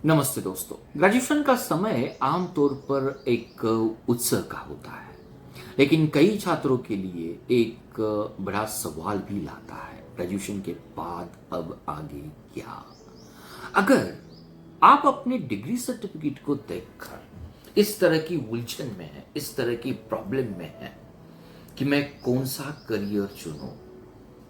नमस्ते दोस्तों। ग्रेजुएशन का समय आमतौर पर एक उत्सव का होता है, लेकिन कई छात्रों के लिए एक बड़ा सवाल भी लाता है। ग्रेजुएशन के बाद अब आगे क्या? अगर आप अपने डिग्री सर्टिफिकेट को देखकर इस तरह की उलझन में है, इस तरह की प्रॉब्लम में है कि मैं कौन सा करियर चुनूं,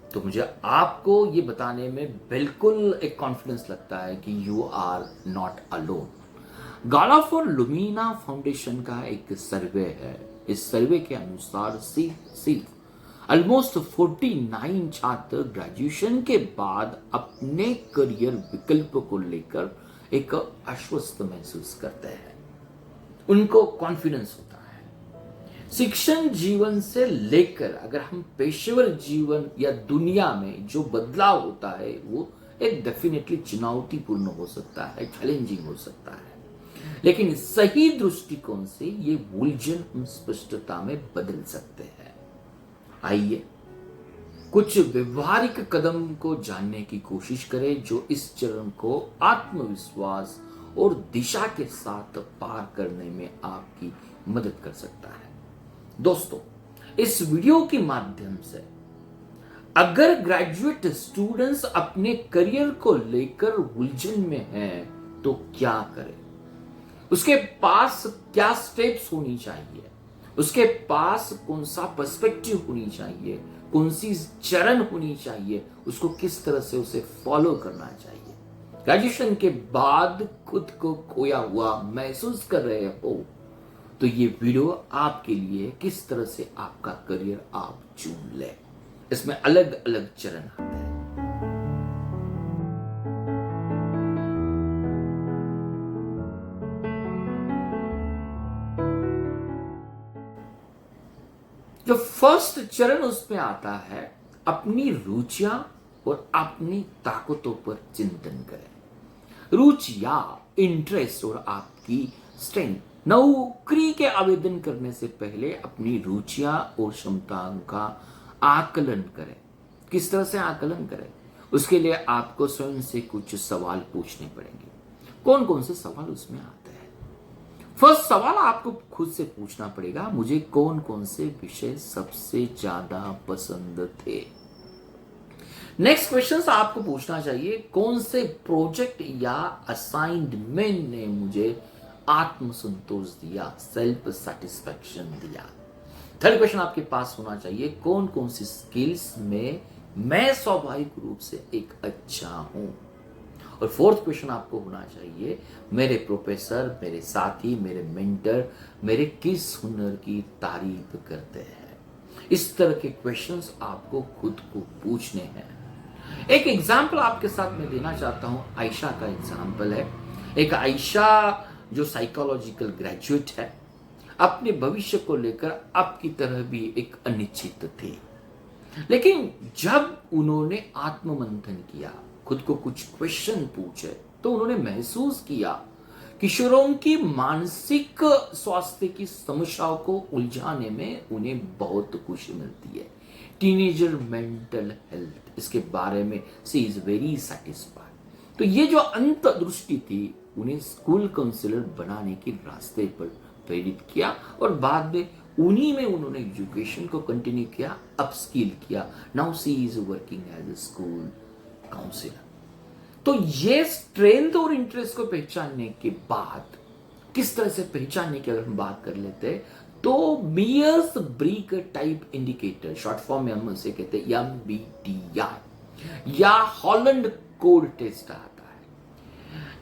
तो मुझे आपको ये बताने में बिल्कुल एक कॉन्फिडेंस लगता है कि you are not alone. Gala for Lumina foundation का एक सर्वे है। इस सर्वे के अनुसार सिर्फ ऑलमोस्ट 49 छात्र ग्रेजुएशन के बाद अपने करियर विकल्प को लेकर एक आश्वस्त महसूस करते हैं। उनको कॉन्फिडेंस होता है। शिक्षण जीवन से लेकर अगर हम पेशेवर जीवन या दुनिया में जो बदलाव होता है वो एक डेफिनेटली चुनौतीपूर्ण हो सकता है, चैलेंजिंग हो सकता है, लेकिन सही दृष्टिकोण से ये उलझन हम स्पष्टता में बदल सकते हैं। आइए कुछ व्यवहारिक कदम को जानने की कोशिश करें जो इस चरण को आत्मविश्वास और दिशा के साथ पार करने में आपकी मदद कर सकता है। दोस्तों, इस वीडियो के माध्यम से अगर ग्रेजुएट स्टूडेंट्स अपने करियर को लेकर उलझन में हैं तो क्या करें, उसके पास क्या स्टेप्स होनी चाहिए, उसके पास कौन सा पर्सपेक्टिव होनी चाहिए, कौन सी चरण होनी चाहिए, उसको किस तरह से उसे फॉलो करना चाहिए। ग्रेजुएशन के बाद खुद को खोया हुआ महसूस कर रहे हो तो ये वीडियो आपके लिए, किस तरह से आपका करियर आप चुन ले। इसमें अलग अलग चरण आते हैं। जो फर्स्ट चरण उसमें आता है, अपनी रुचियां और अपनी ताकतों पर चिंतन करें। रुचियां, इंटरेस्ट और आपकी स्ट्रेंथ। नौकरी के आवेदन करने से पहले अपनी रुचियां और क्षमताओं का आकलन करें। किस तरह से आकलन करें? उसके लिए आपको स्वयं से कुछ सवाल पूछने पड़ेंगे। कौन कौन से सवाल उसमें आते हैं? फर्स्ट सवाल आपको खुद से पूछना पड़ेगा, मुझे कौन कौन से विषय सबसे ज्यादा पसंद थे। नेक्स्ट क्वेश्चन आपको पूछना चाहिए, कौन से प्रोजेक्ट या असाइनमेंट ने मुझे आत्मसंतोष दिया, सेल्फ सेटिस्फैक्शन दिया। थर्ड क्वेश्चन आपके पास होना चाहिए, कौन कौन सी स्किल्स में मैं स्वाभाविक रूप से एक अच्छा हूं। और फोर्थ क्वेश्चन आपको होना चाहिए, मेरे प्रोफेसर, मेरे साथी, मेरे मेंटर मेरे किस हुनर की तारीफ करते हैं। इस तरह के क्वेश्चंस आपको खुद को पूछने हैं। एक एग्जाम्पल आपके साथ मैं देना चाहता हूं, आयशा का एग्जाम्पल है। एक आयशा जो साइकोलॉजिकल ग्रेजुएट है, अपने भविष्य को लेकर आपकी तरह भी एक अनिश्चित थी, लेकिन जब उन्होंने आत्ममंथन किया, खुद को कुछ क्वेश्चन पूछे, तो उन्होंने महसूस किया किशोरों की मानसिक स्वास्थ्य की समस्याओं को उलझाने में उन्हें बहुत खुशी मिलती है। टीनेजर मेंटल हेल्थ, इसके बारे में सी इज वेरी सेटिस्फाइड। तो ये जो अंतर्दृष्टि थी उन्हें स्कूल काउंसलर बनाने के रास्ते पर प्रेरित किया और बाद में उन्हीं में उन्होंने एजुकेशन को कंटिन्यू किया, अपस्किल किया। Now she is working as a school counsellor. तो ये स्ट्रेंथ और इंटरेस्ट को पहचानने के बाद, किस तरह से पहचानने की अगर हम बात कर लेते हैं तो Mears break type indicator, short form में हम उसे कहते हैं MBTI या हॉलैंड कोड टेस्ट आता है।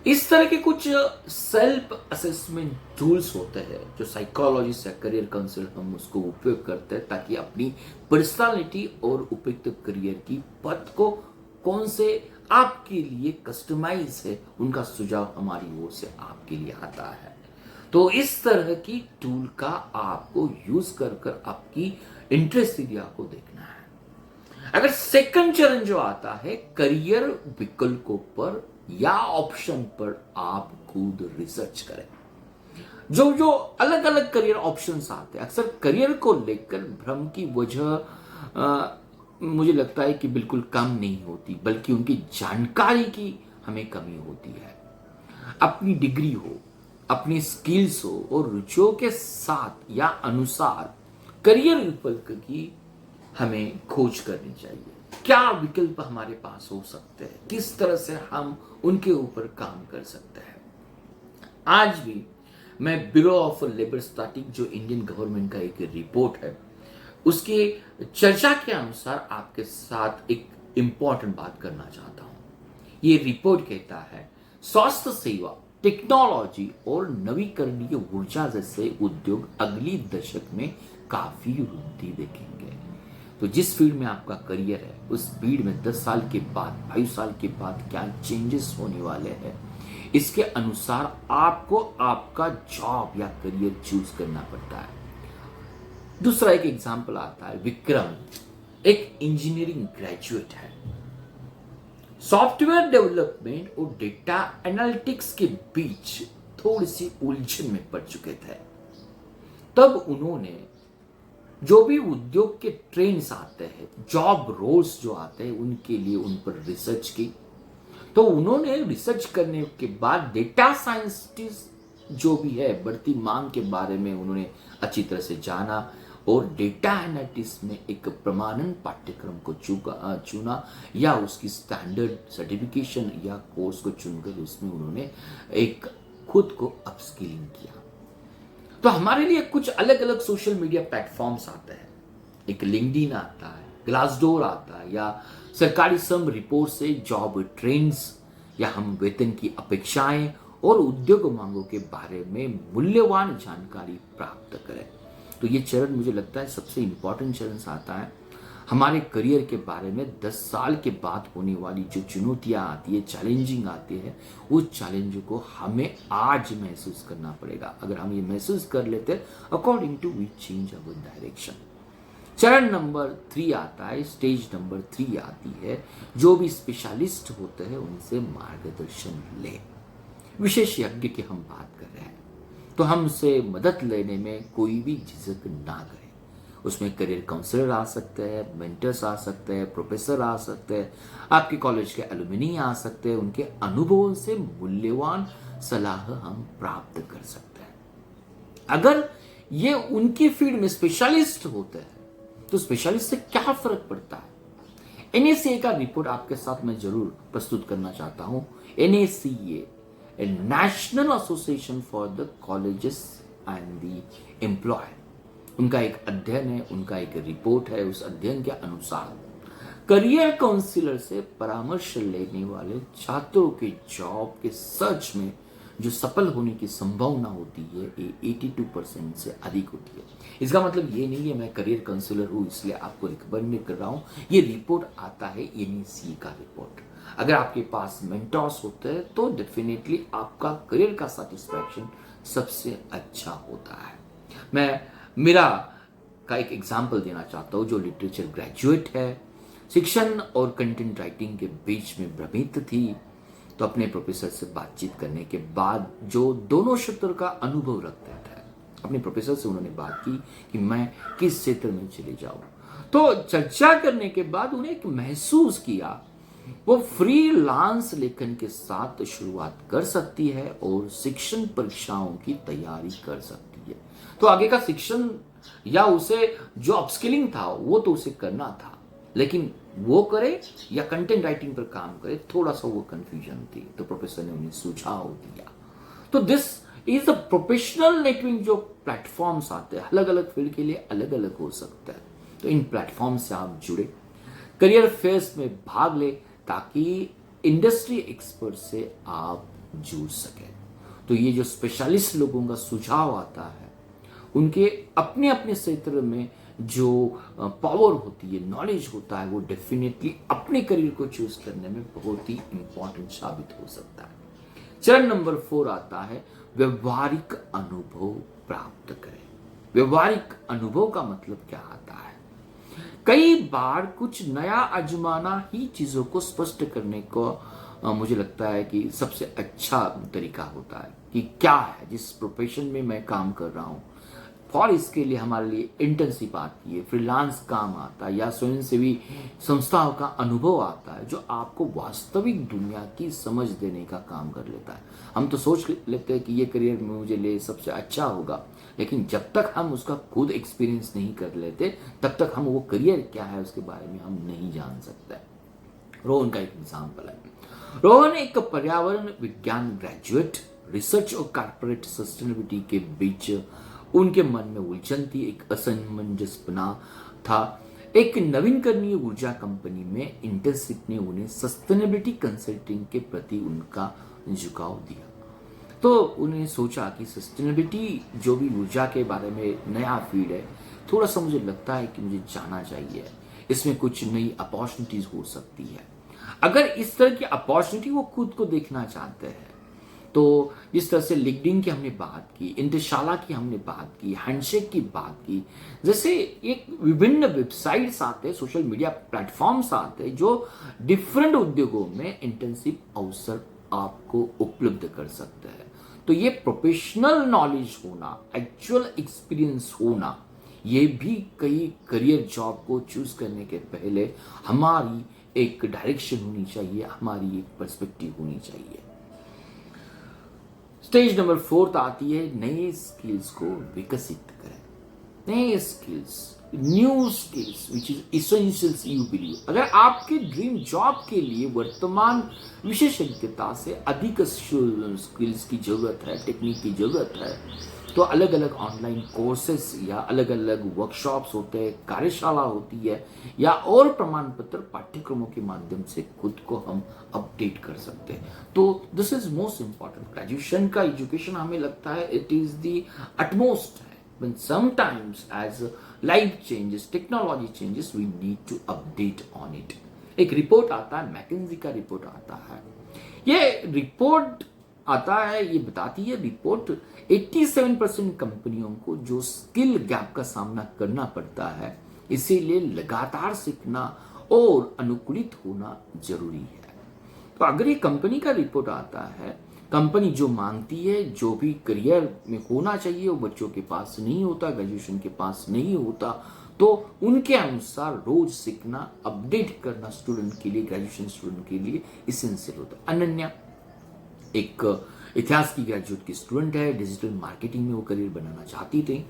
इस तरह के कुछ सेल्फ असेसमेंट टूल्स होते हैं जो साइकोलॉजिस्ट या करियर काउंसलर हम उसको उपयोग करते हैं ताकि अपनी पर्सनालिटी और उपयुक्त करियर की पथ को कौन से आपके लिए कस्टमाइज है, उनका सुझाव हमारी ओर से आपके लिए आता है। तो इस तरह की टूल का आपको यूज कर आपकी इंटरेस्ट एरिया को देखना है। अगर सेकंड चरण जो आता है, करियर विकल्पों पर या ऑप्शन पर आप खुद रिसर्च करें। जो जो अलग अलग करियर ऑप्शंस आते हैं, अक्सर करियर को लेकर भ्रम की वजह मुझे लगता है कि बिल्कुल कम नहीं होती, बल्कि उनकी जानकारी की हमें कमी होती है। अपनी डिग्री हो, अपनी स्किल्स हो और रुचियों के साथ या अनुसार करियर विकल्प की हमें खोज करनी चाहिए। क्या विकल्प हमारे पास हो सकते हैं, किस तरह से हम उनके ऊपर काम कर सकते हैं। आज भी मैं ब्यूरो ऑफ लेबर स्टैटिक, जो इंडियन गवर्नमेंट का एक रिपोर्ट है, उसकी चर्चा के अनुसार आपके साथ एक इंपॉर्टेंट बात करना चाहता हूं। ये रिपोर्ट कहता है स्वास्थ्य सेवा, टेक्नोलॉजी और नवीकरणीय ऊर्जा जैसे उद्योग अगली दशक में काफी वृद्धि देखेंगे। तो जिस फील्ड में आपका करियर है, उस फील्ड में 10 साल के बाद, 22 साल के बाद क्या चेंजेस होने वाले हैं, इसके अनुसार आपको आपका जॉब या करियर चूज करना पड़ता है। दूसरा एक एग्जांपल आता है, विक्रम एक इंजीनियरिंग ग्रेजुएट है। सॉफ्टवेयर डेवलपमेंट और डेटा एनालिटिक्स के बीच थोड़ी सी उलझन में पड़ चुके थे। तब उन्होंने जो भी उद्योग के ट्रेंड्स आते हैं, जॉब रोल्स जो आते हैं, उनके लिए उन पर रिसर्च की। तो उन्होंने रिसर्च करने के बाद डेटा साइंटिस्ट जो भी है, बढ़ती मांग के बारे में उन्होंने अच्छी तरह से जाना और डेटा एनालिटिक्स में एक प्रमाणन पाठ्यक्रम को चुना या उसकी स्टैंडर्ड सर्टिफिकेशन या कोर्स को चुनकर उसमें उन्होंने एक खुद को अपस्किलिंग किया। तो हमारे लिए कुछ अलग अलग सोशल मीडिया प्लेटफॉर्म्स आते हैं। एक लिंक्डइन आता है, ग्लासडोर आता है, या सरकारी सम रिपोर्ट से जॉब ट्रेंड्स या हम वेतन की अपेक्षाएं और उद्योग मांगों के बारे में मूल्यवान जानकारी प्राप्त करें। तो ये चरण मुझे लगता है सबसे इंपॉर्टेंट चरण आता है। हमारे करियर के बारे में 10 साल के बाद होने वाली जो चुनौतियां आती है, चैलेंजिंग आती है, उस चैलेंज को हमें आज महसूस करना पड़ेगा। अगर हम ये महसूस कर लेते हैं, according to we change our direction. चरण नंबर 3 आता है, स्टेज नंबर 3 आती है, जो भी स्पेशलिस्ट होते हैं उनसे मार्गदर्शन ले। विशेषज्ञ की हम बात कर रहे हैं तो हमसे मदद लेने में कोई भी झिझक ना करें। उसमें करियर काउंसलर आ सकते हैं, मेंटर्स आ सकते हैं, प्रोफेसर आ सकते हैं, आपके कॉलेज के एलुमनी आ सकते हैं। उनके अनुभवों से मूल्यवान सलाह हम प्राप्त कर सकते हैं। अगर ये उनकी फील्ड में स्पेशलिस्ट होते हैं तो स्पेशलिस्ट से क्या फर्क पड़ता है। एनएसीए का रिपोर्ट आपके साथ मैं जरूर प्रस्तुत करना चाहता हूं। NACA, national association for the colleges and the employ, उनका एक अध्ययन है, उनका एक रिपोर्ट है। उस अध्ययन के अनुसार करियर काउंसलर से परामर्श लेने वाले छात्रों के जॉब के सर्च में जो सफल होने की संभावना होती है, ये 82% से अधिक होती है। इसका मतलब ये नहीं है मैं करियर काउंसलर हूं इसलिए आपको रिकमेंड नहीं कर रहा हूं। ये रिपोर्ट आता है एनएसीए का रिपोर्ट। अगर आपके पास मेंटर्स होते हैं तो डेफिनेटली आपका करियर का सेटिस्फैक्शन सबसे अच्छा होता है। मैं मीरा का एक एग्जाम्पल देना चाहता हूँ, जो लिटरेचर ग्रेजुएट है, शिक्षण और कंटेंट राइटिंग के बीच में भ्रमित थी। तो अपने प्रोफेसर से बातचीत करने के बाद, जो दोनों क्षेत्र का अनुभव रखते थे, अपने प्रोफेसर से उन्होंने बात की कि मैं किस क्षेत्र में चले जाऊं। तो चर्चा करने के बाद उन्हें एक महसूस किया वो फ्रीलांस लेखन के साथ शुरुआत कर सकती है और शिक्षण परीक्षाओं की तैयारी कर सकती है। तो आगे का शिक्षण या उसे जो अपस्किलिंग था वो तो उसे करना था, लेकिन वो करे या कंटेंट राइटिंग पर काम करे, थोड़ा सा वो कंफ्यूजन थी। तो प्रोफेसर ने उन्हें सुझाव दिया। तो this is the professional networking. जो प्लेटफॉर्म्स आते हैं अलग अलग फील्ड के लिए अलग अलग हो सकता है, तो इन प्लेटफॉर्म से आप जुड़े, करियर फेयर्स में भाग ले ताकि इंडस्ट्री एक्सपर्ट से आप जुड़ सके। तो ये जो स्पेशलिस्ट लोगों का सुझाव आता है, उनके अपने अपने क्षेत्र में जो पावर होती है, नॉलेज होता है, वो डेफिनेटली अपने करियर को चूज करने में बहुत ही इंपॉर्टेंट साबित हो सकता है। चरण नंबर 4 आता है, व्यवहारिक अनुभव प्राप्त करें। व्यवहारिक अनुभव का मतलब क्या आता है? कई बार कुछ नया आजमाना ही चीजों को स्पष्ट करने को मुझे लगता है कि सबसे अच्छा तरीका होता है कि क्या है जिस प्रोफेशन में मैं काम कर रहा हूं, फॉर इसके लिए हमारे लिए इंटर्नशिप आती है, फ्रीलांस काम आता है, या स्वयंसेवी संस्थाओं का अनुभव आता है जो आपको वास्तविक दुनिया की समझ देने का काम कर लेता है। हम तो सोच लेते हैं कि ये करियर में मुझे लिए सबसे अच्छा होगा, लेकिन जब तक हम उसका खुद एक्सपीरियंस नहीं कर लेते तब तक हम वो करियर क्या है उसके बारे में हम नहीं जान सकते। रोहन का एक एग्जाम्पल है। रोहन एक पर्यावरण विज्ञान ग्रेजुएट, रिसर्च और कॉर्पोरेट सस्टेनेबिलिटी के बीच उनके मन में उलझन थी, एक असमंजस बना था। एक नवीनकरणीय ऊर्जा कंपनी में इंटर्नशिप ने उन्हें सस्टेनेबिलिटी कंसल्टिंग के प्रति उनका झुकाव दिया। तो उन्हें सोचा कि सस्टेनेबिलिटी जो भी ऊर्जा के बारे में नया फील्ड है, थोड़ा सा मुझे लगता है कि मुझे जाना चाहिए, इसमें कुछ नई अपॉर्चुनिटीज हो सकती है। अगर इस तरह की अपॉर्चुनिटी वो खुद को देखना चाहते हैं तो जिस तरह से लिंक्डइन की हमने बात की, इंटरशाला की हमने बात की, हैंडशेक की बात की, जैसे एक विभिन्न वेबसाइट्स आते हैं, सोशल मीडिया प्लेटफॉर्म्स आते हैं जो डिफरेंट उद्योगों में इंटर्नशिप अवसर आपको उपलब्ध कर सकते हैं। तो ये प्रोफेशनल नॉलेज होना, एक्चुअल एक्सपीरियंस होना, ये भी कई करियर जॉब को चूज करने के पहले हमारी एक डायरेक्शन होनी चाहिए, हमारी एक पर्सपेक्टिव होनी चाहिए। स्टेज नंबर 4 आती है नए स्किल्स को विकसित करें। नए skills, new skills which is essentials you believe. अगर आपके ड्रीम जॉब के लिए वर्तमान विशेषज्ञता से अधिक स्किल्स की जरूरत है, टेक्निक की जरूरत है, तो अलग अलग ऑनलाइन कोर्सेस या अलग अलग वर्कशॉप्स होते हैं, कार्यशाला होती है, या और प्रमाण पत्र पाठ्यक्रमों के माध्यम से खुद को हम अपडेट कर सकते हैं। तो this is most important. Graduation का एजुकेशन हमें लगता है it is the utmost, but sometimes as life changes, technology changes, we need to update on it। एक रिपोर्ट आता है, मैकेंजी का रिपोर्ट आता है। ये रिपोर्ट आता है, ये बताती है रिपोर्ट 87% कंपनियों को जो स्किल गैप का सामना करना पड़ता है, इसीलिए लगातार सीखना और अनुकूलित होना जरूरी है। तो अगर ये कंपनी का रिपोर्ट आता है, कंपनी जो मांगती है, जो भी करियर में होना चाहिए वो बच्चों के पास नहीं होता, ग्रेजुएशन के पास नहीं होता, तो उनके अनुसार रोज सीखना, अपडेट करना स्टूडेंट के लिए, ग्रेजुएशन स्टूडेंट के लिए इसेंशियल होता है। अनन्या एक इतिहास की ग्रेजुएट की स्टूडेंट है, डिजिटल मार्केटिंग में वो करियर बनाना चाहती थी,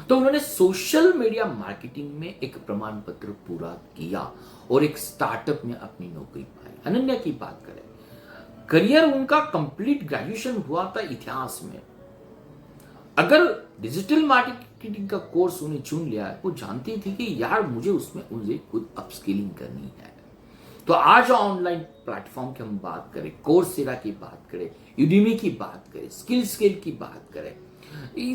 तो उन्होंने सोशल मीडिया मार्केटिंग में एक प्रमाण पत्र पूरा किया और एक स्टार्टअप में अपनी नौकरी पाई। अनन्या की बात करें, करियर उनका कंप्लीट ग्रेजुएशन हुआ था इतिहास में। अगर डिजिटल मार्केटिंग का कोर्स उन्हें चुन लिया है, वो जानती थी कि यार मुझे खुद अपस्किलिंग करनी है। तो आज ऑनलाइन प्लेटफॉर्म की हम बात करें, कोर्सेरा की बात करें, यूडेमी की बात करें, स्किल की बात करें,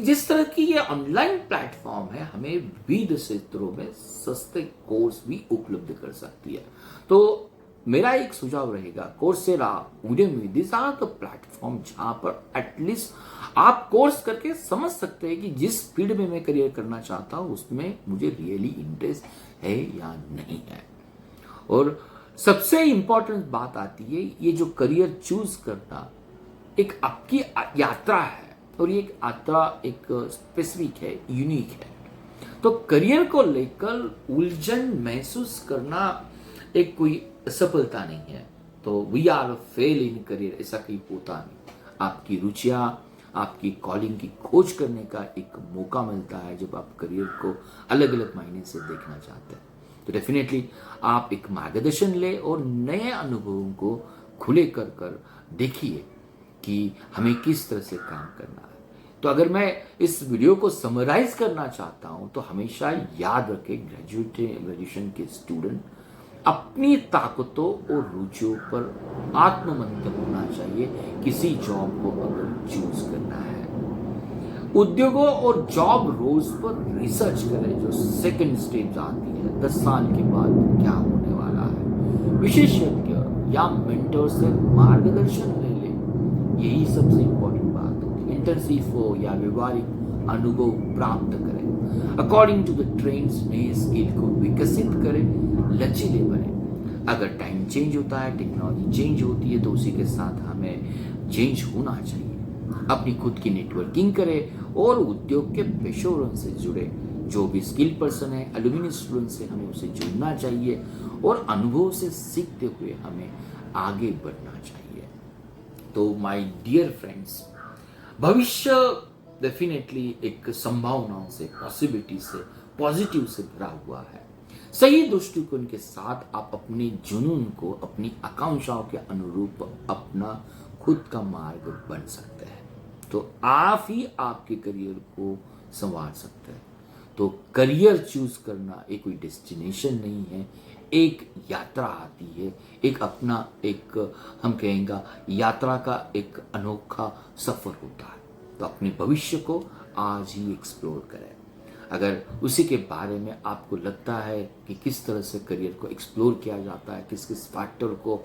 जिस तरह की ये ऑनलाइन प्लेटफॉर्म है, हमें विविध क्षेत्रों में सस्ते कोर्स भी उपलब्ध कर सकती है। तो मेरा एक सुझाव रहेगा, Coursera, Udemy, this are the platform जहां पर एटलीस्ट आप कोर्स करके समझ सकते हैं कि जिस फील्ड में मैं करियर करना चाहता हूं उसमें मुझे रियली इंटरेस्ट है या नहीं है। और सबसे इंपॉर्टेंट बात आती है, ये जो करियर चूज करना एक आपकी यात्रा है, और ये यात्रा एक स्पेसिफिक है, यूनिक है। तो करियर को लेकर उलझन महसूस करना एक कोई सफलता नहीं है। तो we are fail in career, ऐसा कहीं होता नहीं। आपकी रुचियां, आपकी कॉलिंग की खोज करने का एक मौका मिलता है जब आप करियर को अलग अलग मायने से देखना चाहते हैं। तो डेफिनेटली आप एक मार्गदर्शन ले और नए अनुभवों को खुले कर देखिए कि हमें किस तरह से काम करना है। तो अगर मैं इस वीडियो को समराइज करना चाहता हूं तो हमेशा याद रखें, ग्रेजुएशन के स्टूडेंट अपनी ताकतों और रुचियों पर आत्ममंथन होना चाहिए किसी जॉब को अगर चूज करना है। उद्योगों और जॉब रोल्स पर रिसर्च करें, जो सेकंड स्टेज आती है, 10 साल के बाद क्या होने वाला है। विशेषज्ञ या मेंटर से मार्गदर्शन ले लें, यही सबसे इंपॉर्टेंट बात होती है। इंटर्नशिप हो या व्यवहारिक अनुभव प्राप्त करें, अकॉर्डिंग टू द ट्रेंड्स नए स्किल को विकसित करें, लचीले बने। अगर टाइम चेंज होता है, टेक्नोलॉजी चेंज होती है, तो उसी के साथ हमें चेंज होना चाहिए। अपनी खुद की नेटवर्किंग करें और उद्योग के पेशेवरों से जुड़े। जो भी स्किल पर्सन है, एल्यूमिनी स्टूडेंट से हमें उसे जुड़ना चाहिए और अनुभव से सीखते हुए हमें आगे बढ़ना चाहिए। तो माय डियर फ्रेंड्स, भविष्य डेफिनेटली एक संभावनाओं से, पॉसिबिलिटी से, पॉजिटिव से भरा हुआ है। सही दृष्टिकोण के साथ आप अपने जुनून को, अपनी आकांक्षाओं के अनुरूप अपना खुद का मार्ग बन सकते हैं। तो आप ही आपके करियर को संवार सकते हैं। तो करियर चूज करना एक कोई डेस्टिनेशन नहीं है, एक यात्रा आती है, एक अपना एक हम कहेंगे यात्रा का एक अनोखा सफर होता है। तो अपने भविष्य को आज ही एक्सप्लोर करें। अगर उसी के बारे में आपको लगता है कि किस तरह से करियर को एक्सप्लोर किया जाता है, किस किस फैक्टर को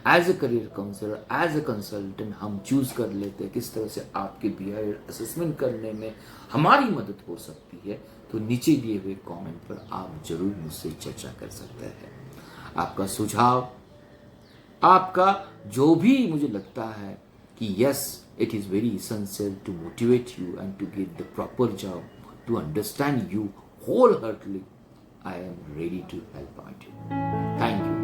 as a career counsellor, as a consultant हम चूज कर लेते हैं, किस तरह से आपके बिहेवियर असेसमेंट करने में हमारी मदद हो सकती है, तो नीचे दिए हुए कमेंट पर आप जरूर मुझसे चर्चा कर सकते हैं। आपका सुझाव, आपका जो भी मुझे लगता है कि yes, it is very essential to motivate you and to get the proper job, to understand you wholeheartedly, I am ready to help out you. Thank you.